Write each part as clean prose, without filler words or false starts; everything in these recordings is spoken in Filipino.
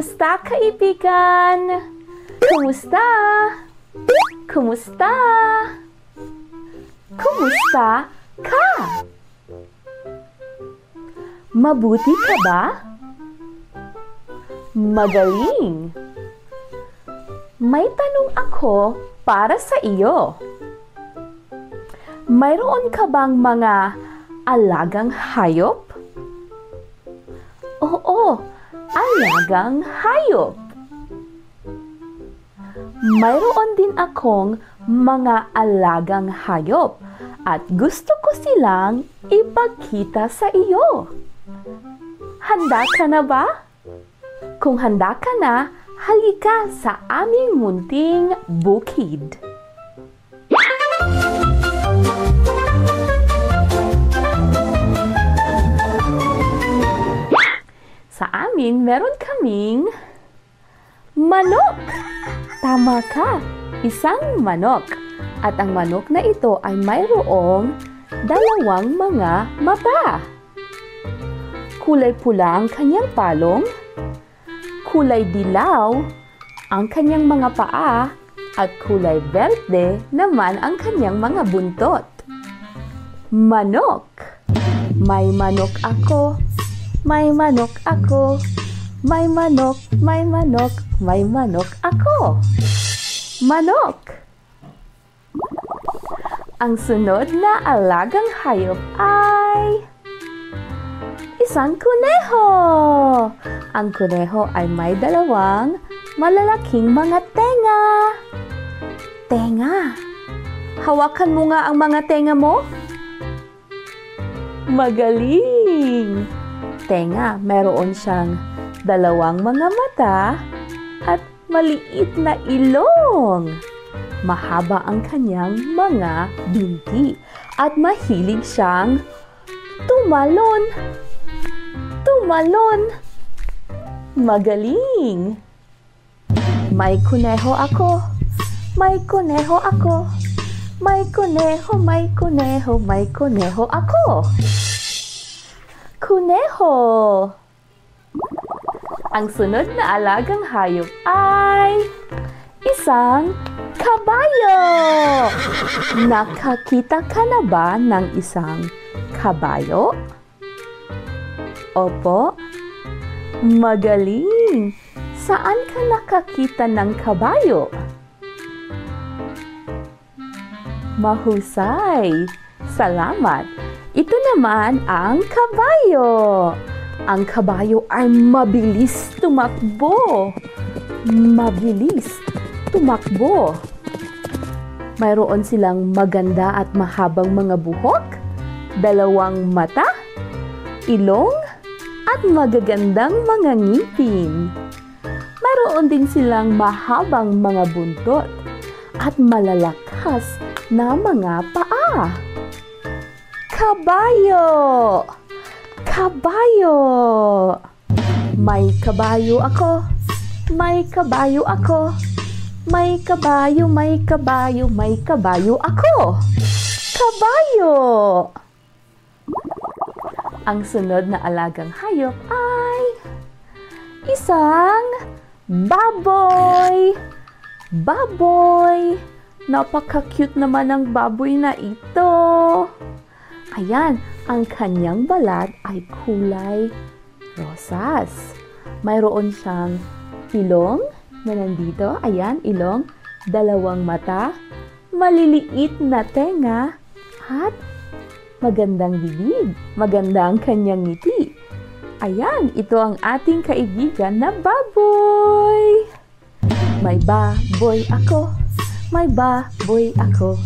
Kumusta, kaibigan? Kumusta? Kumusta? Kumusta ka? Mabuti ka ba? Magaling! May tanong ako para sa iyo. Mayroon ka bang mga alagang hayop? Oo, alagang hayop. Mayroon din akong mga alagang hayop at gusto ko silang ipakita sa iyo. Handa ka na ba? Kung handa ka na, halika sa aming munting bukid. Sa amin, meron kaming manok. Tama ka, isang manok. At ang manok na ito ay mayroong dalawang mga mata. Kulay pula ang kanyang palong, kulay dilaw ang kanyang mga paa, at kulay berde naman ang kanyang mga buntot. Manok. May manok ako. May manok ako. May manok, may manok, may manok ako. Manok. Ang sunod na alagang hayop ay isang kuneho. Ang kuneho ay may dalawang malalaking mga tenga. Tenga. Hawakan mo nga ang mga tenga mo. Magaling. Tenga, meron siyang dalawang mga mata at maliit na ilong. Mahaba ang kanyang mga binti at mahilig siyang tumalon. Tumalon. Magaling. May kuneho ako. May kuneho ako. May kuneho, may kuneho, may kuneho ako. Kuneho. Ang sunod na alagang hayop ay isang kabayo. Nakakita ka na ba ng isang kabayo? Opo. Magaling. Saan ka nakakita ng kabayo? Mahusay. Salamat. Ito naman ang kabayo. Ang kabayo ay mabilis tumakbo. Mabilis tumakbo. Mayroon silang maganda at mahabang mga buhok, dalawang mata, ilong, at magagandang mga ngipin. Mayroon din silang mahabang mga buntot at malalakas na mga paa. Kabayo! Kabayo! May kabayo ako. May kabayo ako. May kabayo, may kabayo, may kabayo ako. Kabayo! Ang sunod na alagang hayop ay isang baboy. Baboy! Napaka-cute naman ng baboy na ito. Ayan, ang kanyang balat ay kulay rosas. Mayroon siyang ilong na nandito. Ayan, ilong, dalawang mata, maliliit na tenga, at magandang bibig. Maganda ang kanyang ngiti. Ayan, ito ang ating kaibigan na baboy. May baboy ako. May baboy ako.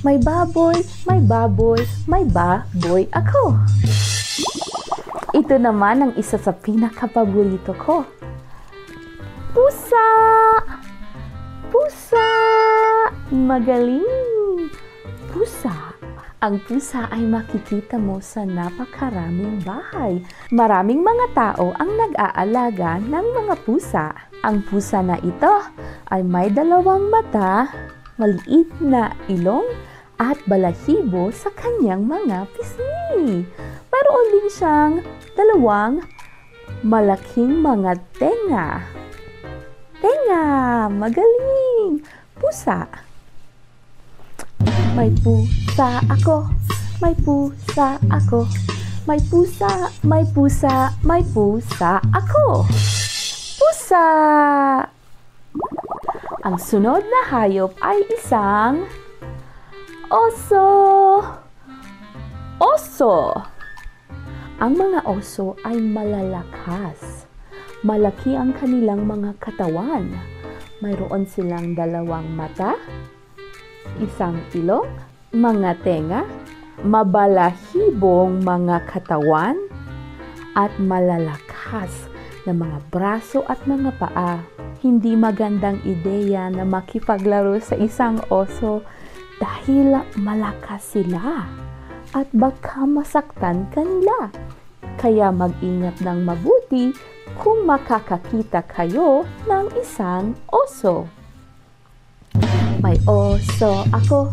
May baboy, may baboy, may baboy ako. Ito naman ang isa sa pinakapaborito ko. Pusa! Pusa! Magaling! Pusa. Ang pusa ay makikita mo sa napakaraming bahay. Maraming mga tao ang nag-aalaga ng mga pusa. Ang pusa na ito ay may dalawang mata, maliit na ilong, at balahibo sa kanyang mga pisngi. Mayroon din siyang dalawang malaking mga tenga. tenga. Magaling. Pusa. May pusa ako. May pusa ako. May pusa, may pusa, may pusa ako. Pusa. Ang sunod na hayop ay isang oso. Oso. Ang mga oso ay malalakas. Malaki ang kanilang mga katawan. Mayroon silang 2 mata, isang ilong, mga tenga, mabalahibong mga katawan, at malalakas na mga braso at mga paa. Hindi magandang ideya na makipaglaro sa isang oso dahil malakas sila at baka masaktan kanila. Kaya mag-ingat ng mabuti kung makakakita kayo ng isang oso. May oso ako,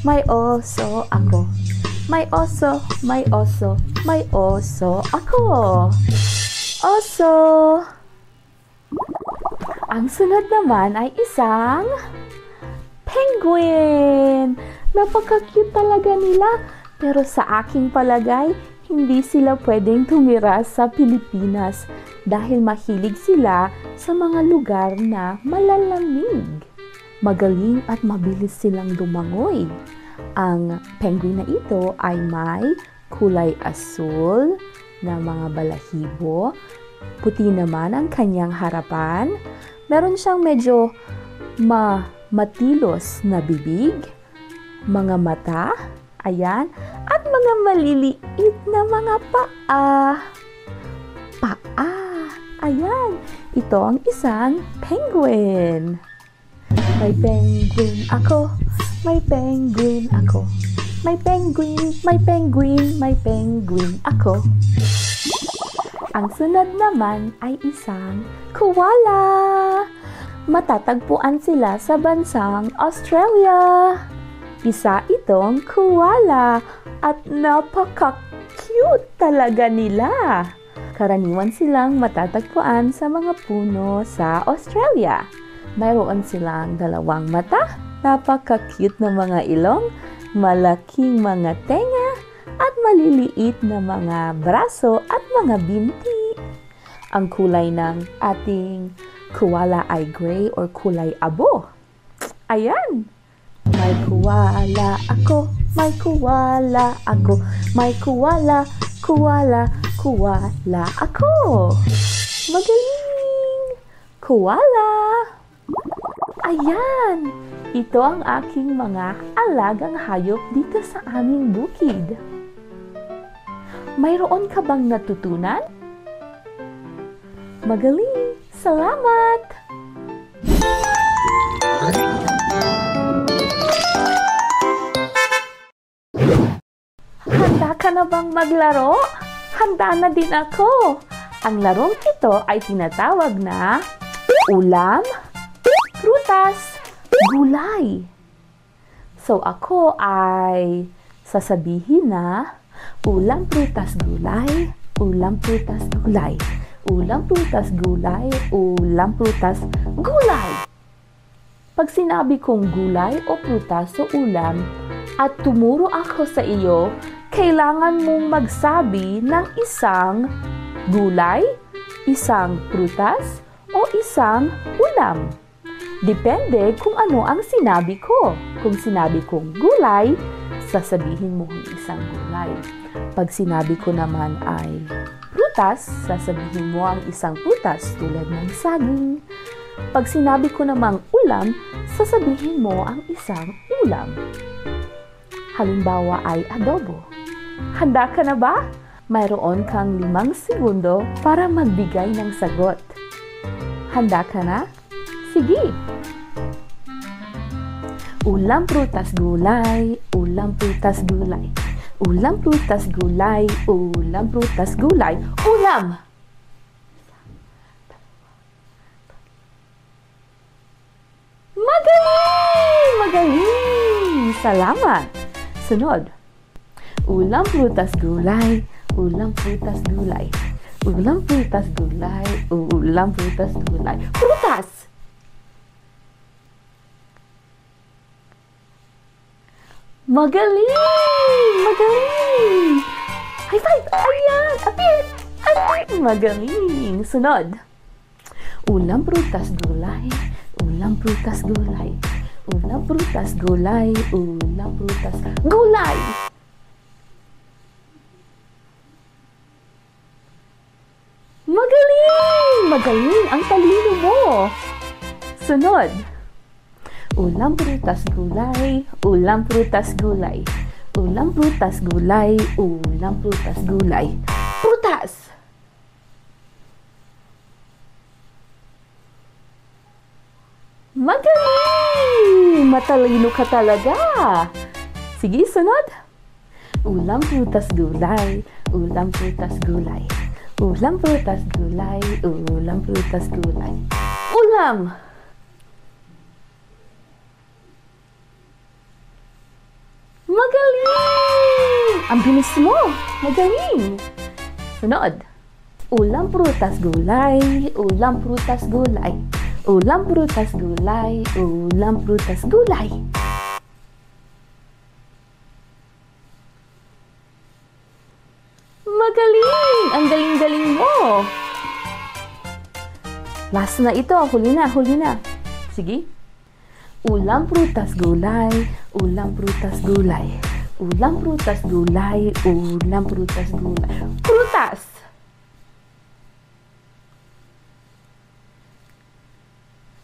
may oso ako. May oso, may oso, may oso ako. Oso. Ang sunod naman ay isang penguin. Napaka-cute talaga nila. Pero sa aking palagay, hindi sila pwedeng tumira sa Pilipinas dahil mahilig sila sa mga lugar na malalamig. Magaling at mabilis silang lumangoy. Ang penguin na ito ay may kulay asul na mga balahibo. Puti naman ang kanyang harapan. Meron siyang medyo matilos na bibig, mga mata, ayan, at mga maliliit na mga paa. Paa, ayan, ito ang isang penguin. May penguin ako, may penguin ako. May penguin, may penguin, may penguin ako. Ang sunod naman ay isang koala. Matatagpuan sila sa bansang Australia. Isa itong koala at napaka-cute talaga nila. Karaniwan silang matatagpuan sa mga puno sa Australia. Mayroon silang 2 mata, napaka-cute na mga ilong, malaking mga tenga, at maliliit na mga braso at mga binti. Ang kulay ng ating koala ay gray or kulay abo. Ayan! May koala ako, may koala ako, may koala, koala, koala ako. Magaling! Koala! Ayan! Ito ang aking mga alagang hayop dito sa aming bukid. Mayroon ka bang natutunan? Magaling! Salamat! Handa ka na bang maglaro? Handa na din ako! Ang larong ito ay tinatawag na ulam, prutas, gulay. So ako ay sasabihin na ulam, prutas, gulay, ulam, prutas, gulay, ulam, prutas, gulay, ulam, prutas, gulay. Pag sinabi kong gulay o prutas o ulam at tumuro ako sa iyo, kailangan mong magsabi ng isang gulay, isang prutas, o isang ulam. Depende kung ano ang sinabi ko. Kung sinabi kong gulay, sasabihin mo ang isang gulay. Pag sinabi ko naman ay prutas, sasabihin mo ang isang prutas tulad ng saging. Pag sinabi ko namang ulam, sasabihin mo ang isang ulam. Halimbawa ay adobo. Handa ka na ba? Mayroon kang 5 segundo para magbigay ng sagot. Handa ka na? Sige! Ulam, prutas, gulay, ulam, prutas, gulay. Ulam, prutas, gulay, ulam, prutas, gulay. Ulam! Magaling! Magaling! Salamat! Sunod. Ulam, prutas, gulay, ulam, prutas, gulay. Ulam, prutas, gulay, ulam, prutas, gulay. Prutas! Magaling! Magaling! High five! Ayan! Apir! Apir! Magaling! Sunod. Ulam, prutas, gulay. Ulam, prutas, gulay. Ulam, prutas, gulay. Ulam, prutas, gulay! Magaling! Magaling! Ang talino mo! Sunod. Ulam, prutas, gulay. Ulam, prutas, gulay. Ulam, prutas, gulay. Ulam, prutas, gulay. Prutas! Magaling! Matalino ka talaga! Sige, sunod. Ulam, prutas, gulay. Ulam, prutas, gulay. Ulam, prutas, gulay. Ulam, prutas, gulay. Ulam! Magaling! Ang bilis mo! Magaling! Sunod. Ulam, prutas, gulay. Ulam, prutas, gulay. Ulam, prutas, gulay. Ulam, prutas, gulay. Magaling! Ang galing-galing mo! Last na ito. Huli na, huli na. Sige. Ulam, prutas, gulay. Ulam, prutas, gulay. Ulam, prutas, gulay. Ulam, prutas, gulay. Prutas!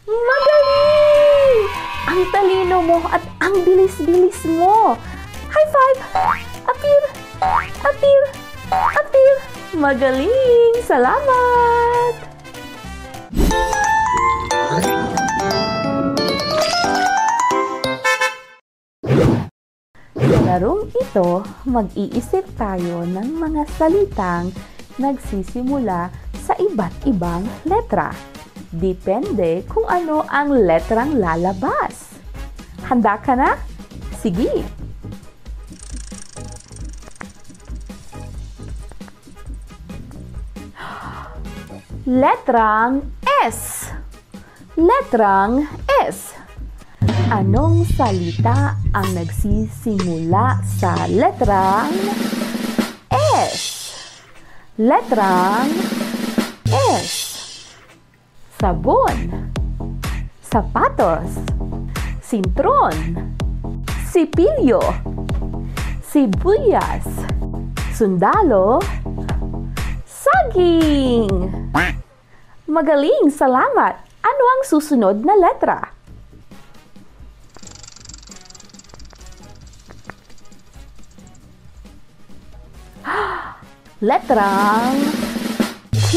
Magaling! Ang talino mo at ang bilis-bilis mo. High five! Apir! Apir! Apir! Magaling! Salamat! Sa larong ito, mag-iisip tayo ng mga salitang nagsisimula sa iba't ibang letra. Depende kung ano ang letrang lalabas. Handa ka na? Sige! Letrang S. Letrang S. Anong salita ang nagsisimula sa letrang S? Letrang S. Sabon, sapatos, sintron, sipilyo, sibuyas, sundalo, saging. Magaling! Salamat! Ano ang susunod na letra? Letrang T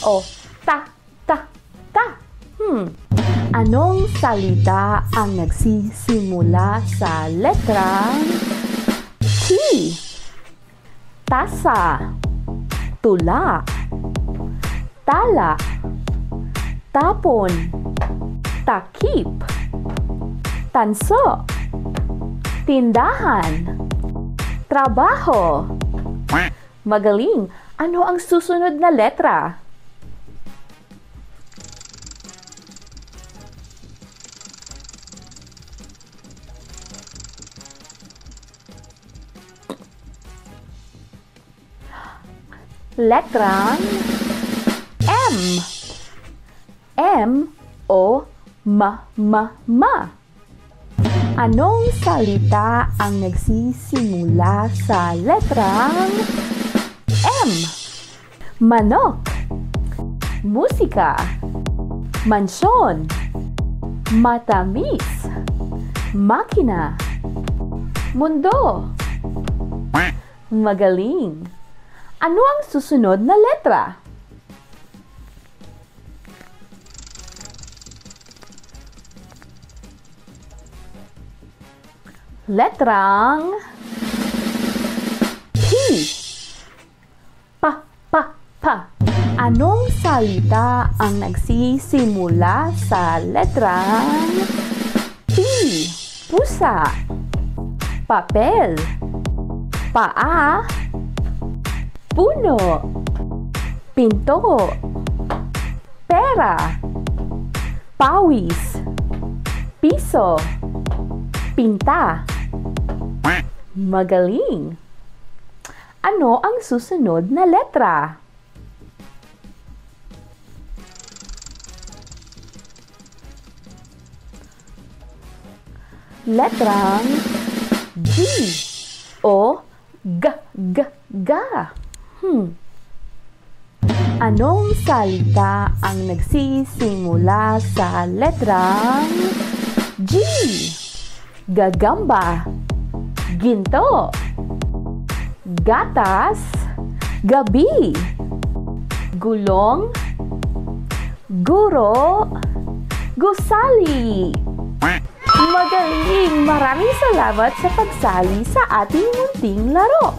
o ta. Anong salita ang nagsisimula sa letrang T? Tasa, tula, tala, tapon, takip, tanso, tindahan, trabaho. Magaling! Ano ang susunod na letra? Letrang M. M o ma. Anong salita ang nagsisimula sa letrang M? Manok, musika, mansyon, matamis, makina, mundo. Magaling! Ano ang susunod na letra? Letrang P. Pa. Anong salita ang nagsisimula sa letrang P? Pusa, papel, paa, puno, pinto, pera, pawis, piso, pinta, Magaling! Ano ang susunod na letra? Letrang G o ga. Anong salita ang nagsisimula sa letrang G? Gagamba, ginto, gatas, gabi, gulong, guro, gusali. Magaling! Maraming salamat sa pagsali sa ating munting laro.